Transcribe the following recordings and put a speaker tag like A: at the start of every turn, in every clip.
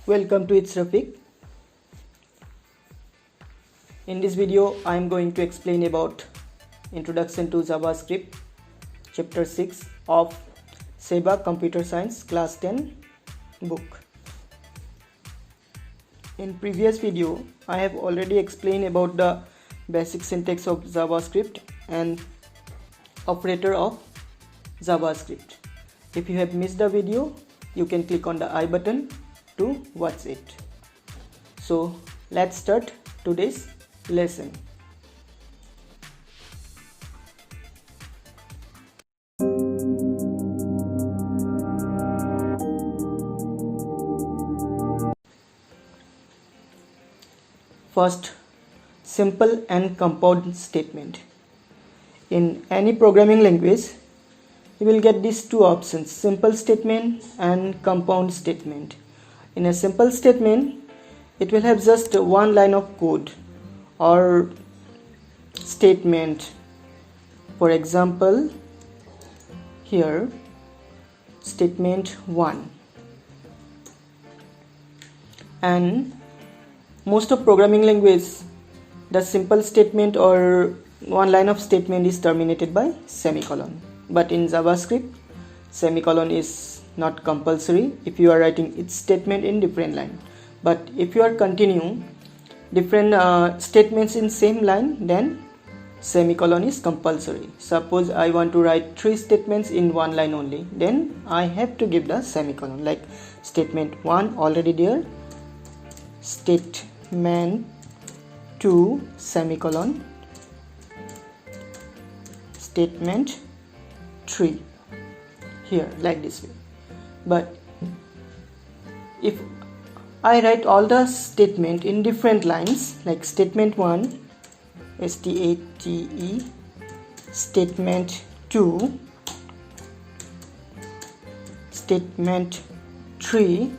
A: Welcome to It's Rafiq. In this video, I am going to explain about Introduction to JavaScript, Chapter 6 of SEBA Computer Science Class 10 book. In previous video, I have already explained about the basic syntax of JavaScript and operator of JavaScript. If you have missed the video, you can click on the I button to watch it. So let's start today's lesson. First, simple and compound statement. In any programming language, you will get these two options, simple statement and compound statement. In a simple statement, it will have just one line of code or statement. For example, here statement 1, and most of programming language, the simple statement or one line of statement is terminated by semicolon. But in JavaScript, semicolon is not compulsory if you are writing its statement in different line. But if you are continuing different statements in same line, then semicolon is compulsory. Suppose I want to write 3 statements in one line only, then I have to give the semicolon. Like statement 1 already there, statement 2 semicolon, statement 3 here, like this way. But if I write all the statement in different lines, like statement 1 STATE, statement 2, statement 3,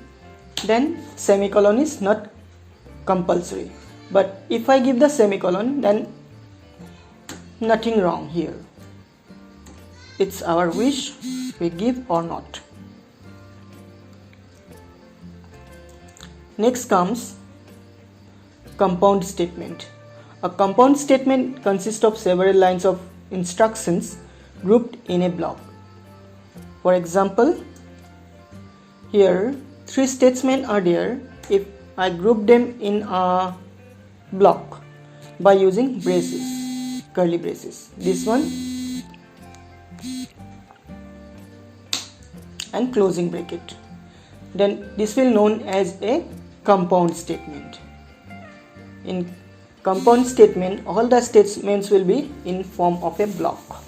A: then semicolon is not compulsory. But if I give the semicolon, then nothing wrong here. It's our wish, we give or not. Next comes compound statement. A compound statement consists of several lines of instructions grouped in a block. For example, here 3 statements are there. If I group them in a block by using braces, curly braces, this one and closing bracket, then this will known as a compound statement. In compound statement, all the statements will be in form of a block.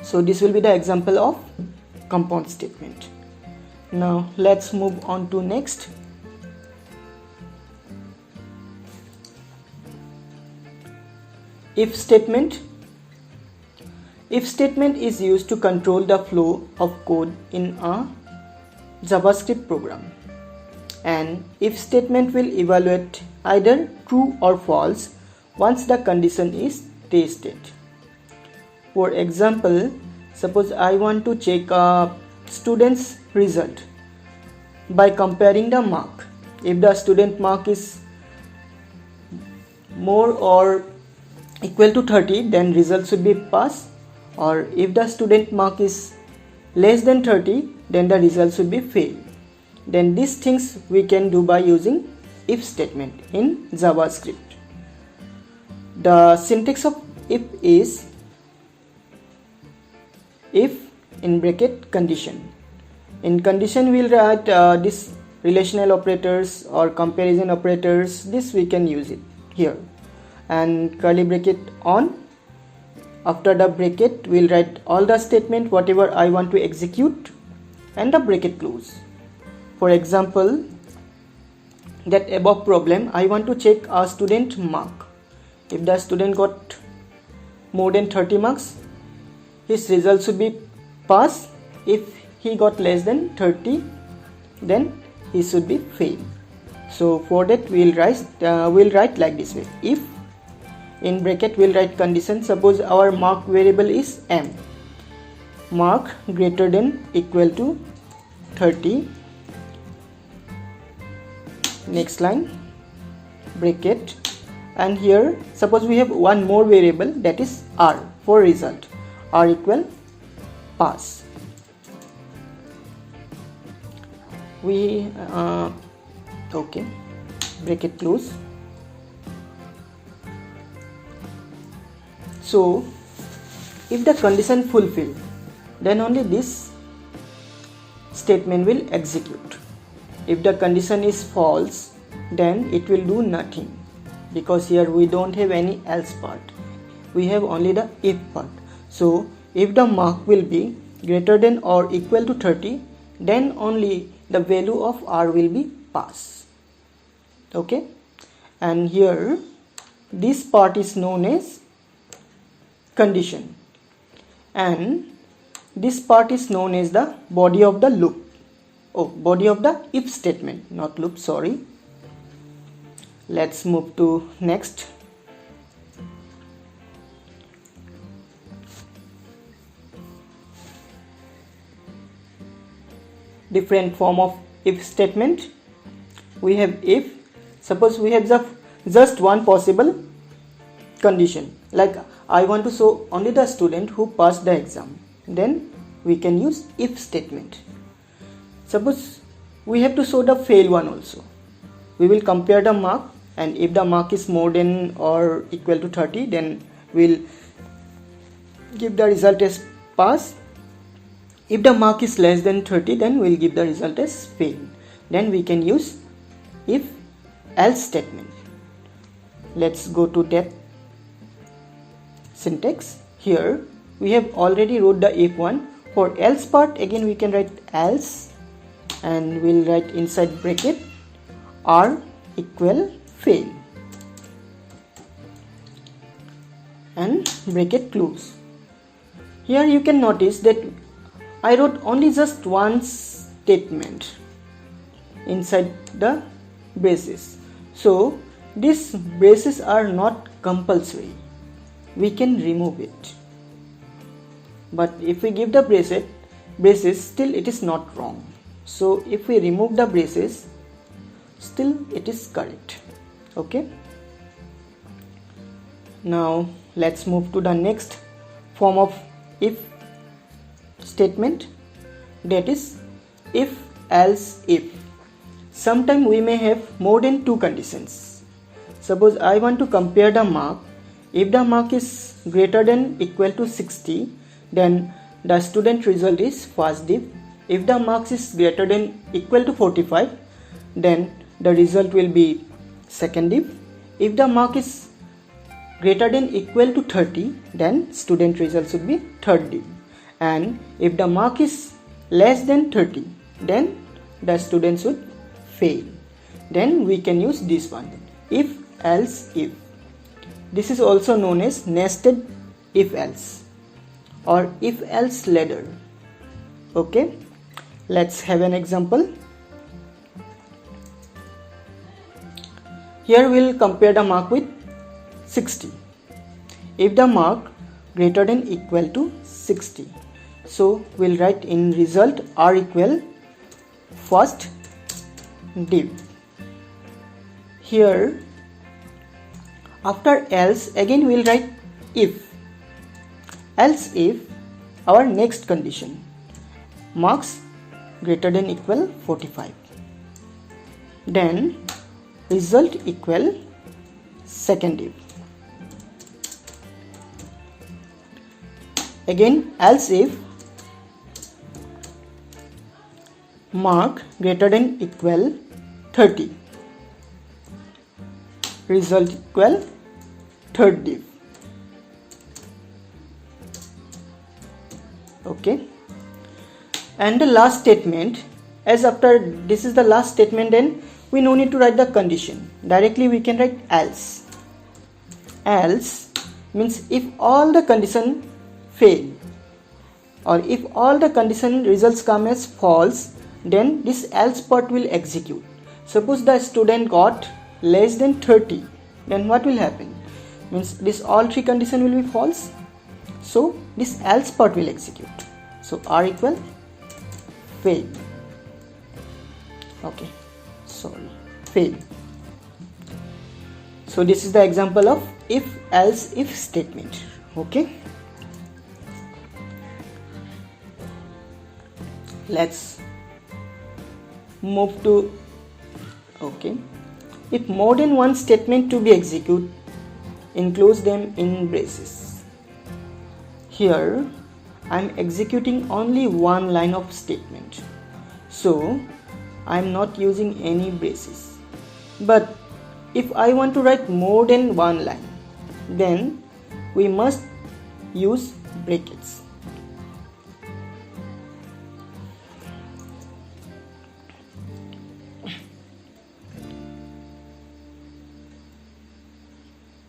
A: So this will be the example of compound statement. Now let's move on to next. If statement. If statement is used to control the flow of code in a JavaScript program, and if statement will evaluate either true or false once the condition is tested. For example, suppose I want to check a student's result by comparing the mark. If the student mark is more or equal to 30, then result should be pass, or if the student mark is less than 30, then the result should be fail. Then these things we can do by using if statement in JavaScript. The syntax of if is if in bracket condition. In condition we will write this relational operators or comparison operators. This we can use it here, and curly bracket on. After the bracket we will write all the statement whatever I want to execute, and the bracket close. For example, that above problem, I want to check a student mark. If the student got more than 30 marks, his result should be pass. If he got less than 30, then he should be fail. So for that we'll write like this way. If in bracket we'll write condition. Suppose our mark variable is m, mark greater than equal to 30, next line, bracket, and here suppose we have one more variable, that is r for result, r equal pass. We okay, bracket close. So if the condition fulfilled, then only this statement will execute. If the condition is false, then it will do nothing, because here we don't have any else part, we have only the if part. So if the mark will be greater than or equal to 30, then only the value of r will be pass. Okay, and here this part is known as condition, and this part is known as the body of the loop. Body of the if statement, not loop, sorry. Let's move to next. Different form of if statement. We have if, suppose we have just one possible condition, like I want to show only the student who passed the exam, then we can use if statement. Suppose we have to show the fail one also, we will compare the mark, and if the mark is more than or equal to 30, then we'll give the result as pass. If the mark is less than 30, then we'll give the result as fail. Then we can use if else statement. Let's go to that syntax. Here we have already wrote the if one. For else part, again we can write else, and we'll write inside bracket r equal fail and bracket close. Here you can notice that I wrote only just one statement inside the braces. So these braces are not compulsory, we can remove it. But if we give the braces, still it is not wrong. So if we remove the braces, still it is correct. Okay, now let's move to the next form of if statement, that is if else if. Sometimes we may have more than two conditions. Suppose I want to compare the mark. If the mark is greater than equal to 60, then the student result is first div. If the marks is greater than equal to 45, then the result will be second div. If the mark is greater than equal to 30, then student result should be third div. And if the mark is less than 30, then the student should fail. Then we can use this one, if else if. This is also known as nested if else or if else ladder. Okay, let's have an example. Here we'll compare the mark with 60. If the mark greater than equal to 60, so we'll write in result r equal first div. Here after else, again we'll write if. Else if our next condition, marks greater than equal 45, then result equal second div. Again else if mark greater than equal 30, result equal third div. Okay, and the last statement, as after this is the last statement, then we no need to write the condition, directly we can write else. Else means if all the condition fail, or if all the condition results come as false, then this else part will execute. Suppose the student got less than 30, then what will happen? Means this all three condition will be false, so this else part will execute. So r equal fail. Okay, sorry. fail. So this is the example of if else if statement. Okay, let's move to if more than one statement to be executed, enclose them in braces. Here I am executing only one line of statement, so I am not using any braces. But if I want to write more than one line, then we must use brackets.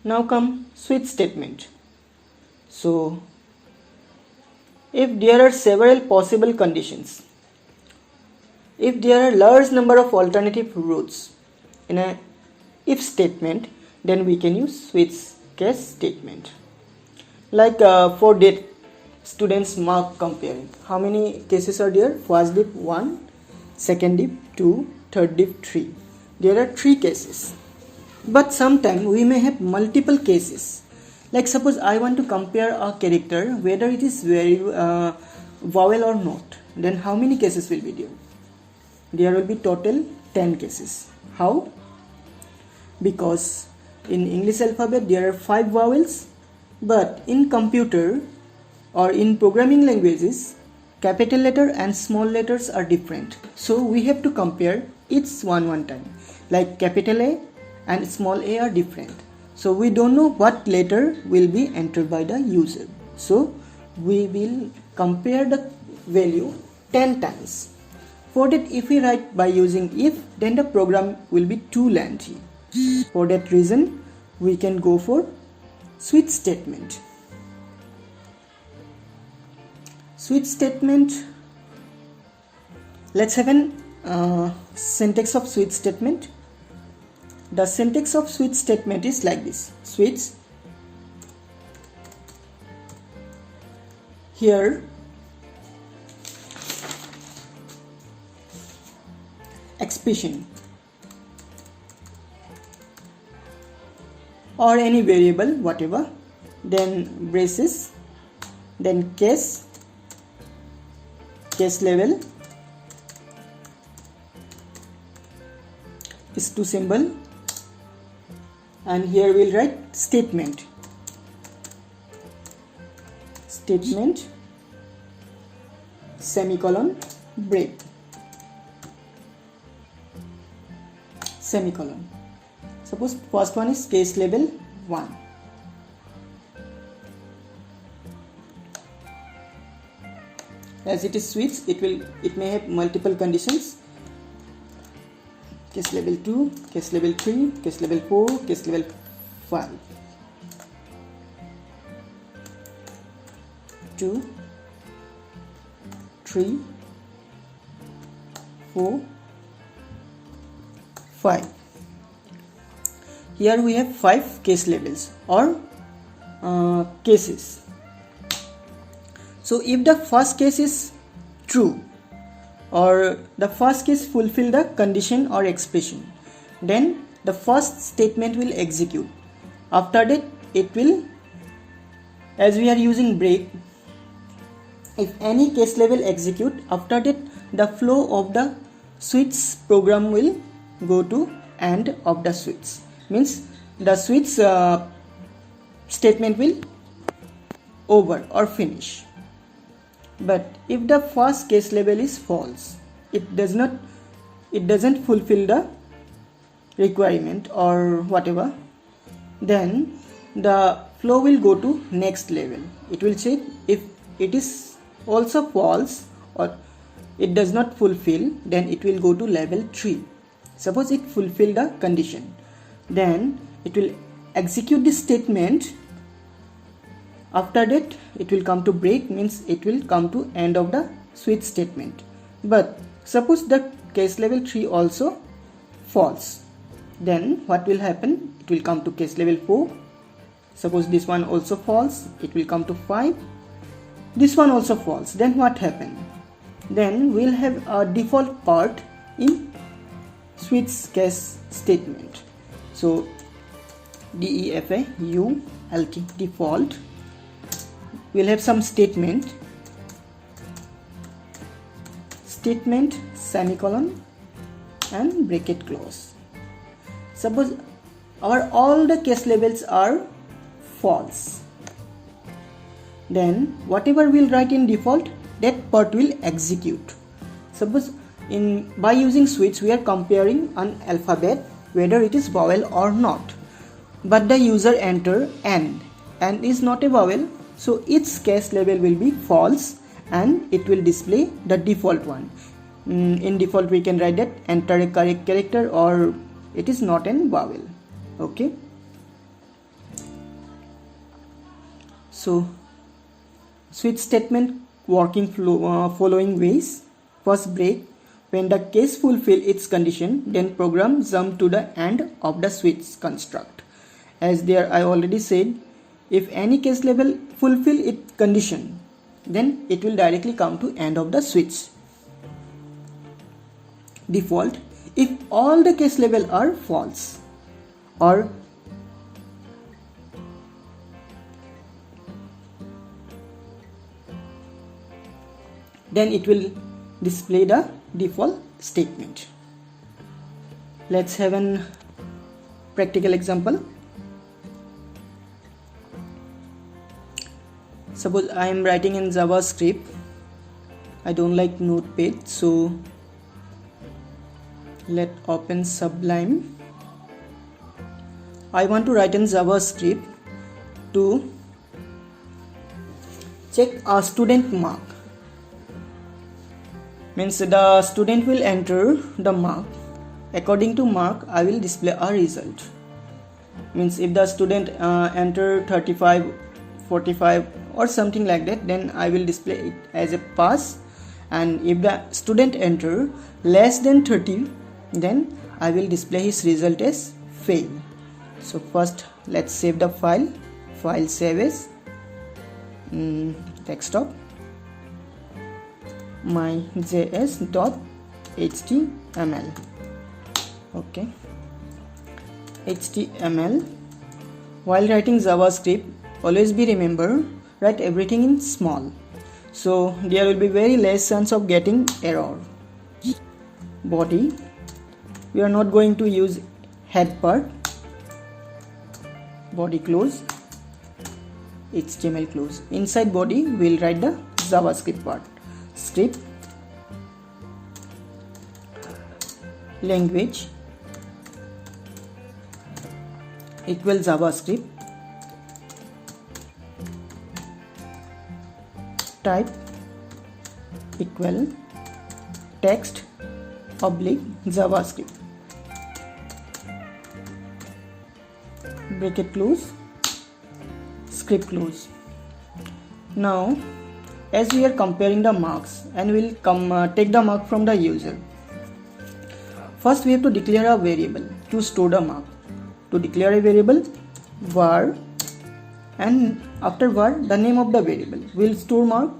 A: Now come switch statement. So if there are several possible conditions, if there are large number of alternative routes in a if statement, then we can use switch case statement. Like for date students mark comparing, how many cases are there? First div 1, second div 2, third div 3. There are 3 cases. But sometimes we may have multiple cases. Like suppose I want to compare a character whether it is very vowel or not. Then how many cases will be there? There will be total 10 cases. How? Because in English alphabet there are 5 vowels, but in computer or in programming languages, capital letter and small letters are different. So we have to compare each one time. Like capital A and small a are different, so we don't know what letter will be entered by the user, so we will compare the value 10 times. For that, if we write by using if, then the program will be too lengthy. For that reason we can go for switch statement. Switch statement, let's have an syntax of switch statement. The syntax of switch statement is like this: switch, here expression or any variable whatever, then braces, then case level is to symbol, and here we'll write statement semicolon break semicolon. Suppose first one is case level 1. As it is switch, it may have multiple conditions. Case level 2, case level 3, case level 4, case level 5. 2, 3, 4, 5. Here we have 5 case levels or cases. So if the first case is true, or the first case fulfill the condition or expression, then the first statement will execute. After that it will, as we are using break, if any case level execute, after that the flow of the switch program will go to end of the switch, means the switch statement will over or finish. But if the first case level is false, it doesn't fulfill the requirement or whatever, then the flow will go to next level. It will check if it is also false or it does not fulfill, then it will go to level 3. Suppose it fulfill the condition, then it will execute this statement. After that it will come to break, means it will come to end of the switch statement. But suppose the case level 3 also false, then what will happen? It will come to case level 4. Suppose this one also false, it will come to 5. This one also false, then what happened? Then we'll have a default part in switch case statement. So default, default, we'll have some statement semicolon and bracket close. Suppose our all the case labels are false, then whatever we'll write in default, that part will execute. Suppose by using switch we are comparing an alphabet whether it is vowel or not, but the user enter n is not a vowel, so its case label will be false and it will display the default one. In default we can write that enter a correct character or it is not an vowel. Okay, so switch statement working following ways. First break, when the case fulfill its condition, then program jump to the end of the switch construct. As there I already said, if any case label fulfill its condition, then it will directly come to end of the switch. Default, if all the case label are false or then it will display the default statement. Let's have an practical example. Suppose I am writing in JavaScript. I don't like Notepad, so let's open Sublime. I want to write in JavaScript to check a student mark. Means the student will enter the mark. According to mark, I will display a result. Means if the student enter 35, 45 or something like that, then I will display it as a pass, and if the student enter less than 30, then I will display his result as fail. So first let's save the file save as desktop myjs.html. okay, HTML. While writing JavaScript, always be remember write everything in small, so there will be very less chance of getting error. Body, we are not going to use head part. Body close, HTML close. Inside body we will write the JavaScript part. Script, language equal JavaScript, type equal text public JavaScript, bracket close, script close. Now as we are comparing the marks and we will take the mark from the user, first we have to declare a variable to store the mark. To declare a variable, var, and after var the name of the variable. We'll store mark,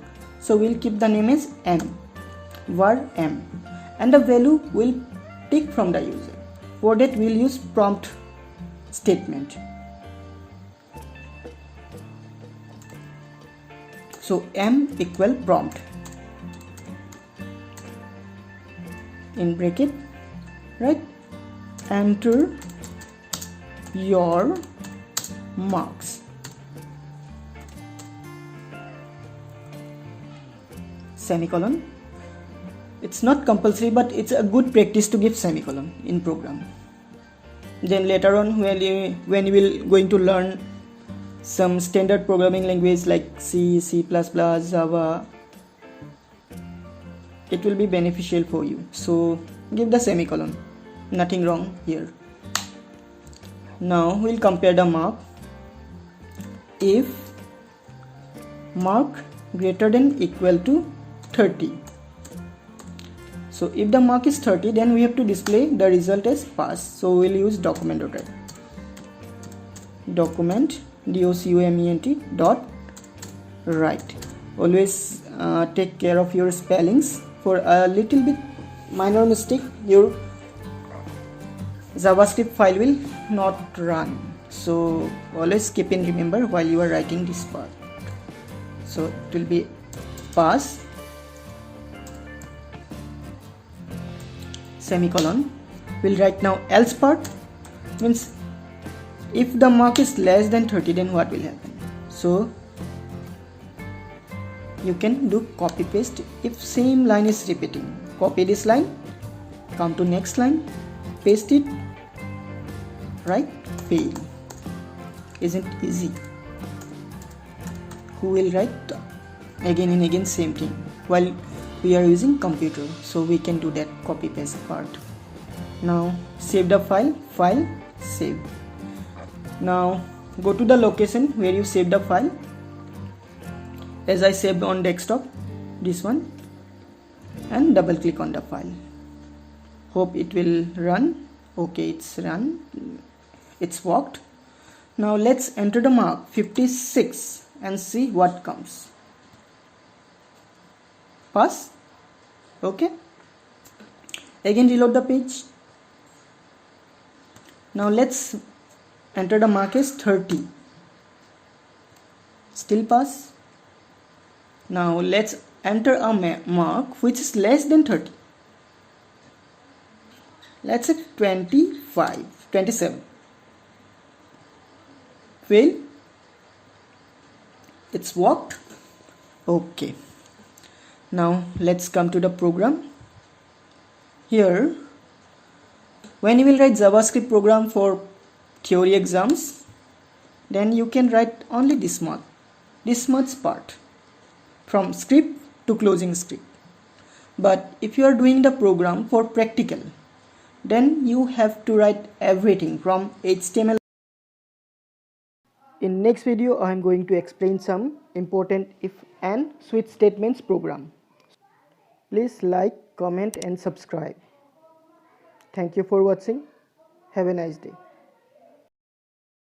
A: so we'll keep the name as m, var m, and the value will take from the user. For that we'll use prompt statement. So m equal prompt, in bracket, right, enter your marks, semicolon. It's not compulsory, but it's a good practice to give semicolon in program. Then later on when you will going to learn some standard programming language like C, C++, Java, it will be beneficial for you. So give the semicolon, nothing wrong here. Now we'll compare the mark. If mark greater than equal to 30, so if the mark is 30, then we have to display the result as pass. So we'll use document.write. Document dot write. Always take care of your spellings. For a little bit minor mistake, your JavaScript file will not run. So always keep in remember while you are writing this part. So it will be pass semicolon. We'll write now else part, means if the mark is less than 30, then what will happen? So you can do copy paste. If same line is repeating, copy this line, come to next line, paste it, right? Fail. Isn't easy? Who will write again and again same thing while we are using computer? So we can do that copy paste part. Now save the file, save. Now go to the location where you saved the file. As I saved on desktop, this one, and double click on the file. Hope it will run. Okay, it's run, it's worked. Now let's enter the mark 56 and see what comes. Pass. Okay, again reload the page. Now let's enter the mark as 30. Still pass. Now let's enter a mark which is less than 30. Let's say 27. Fail. It's worked. Okay. Now let's come to the program. Here, when you will write JavaScript program for theory exams, then you can write only this much part, from script to closing script. But if you are doing the program for practical, then you have to write everything from HTML. In next video, I am going to explain some important if and switch statements program. Please like, comment and subscribe. Thank you for watching. Have a nice day.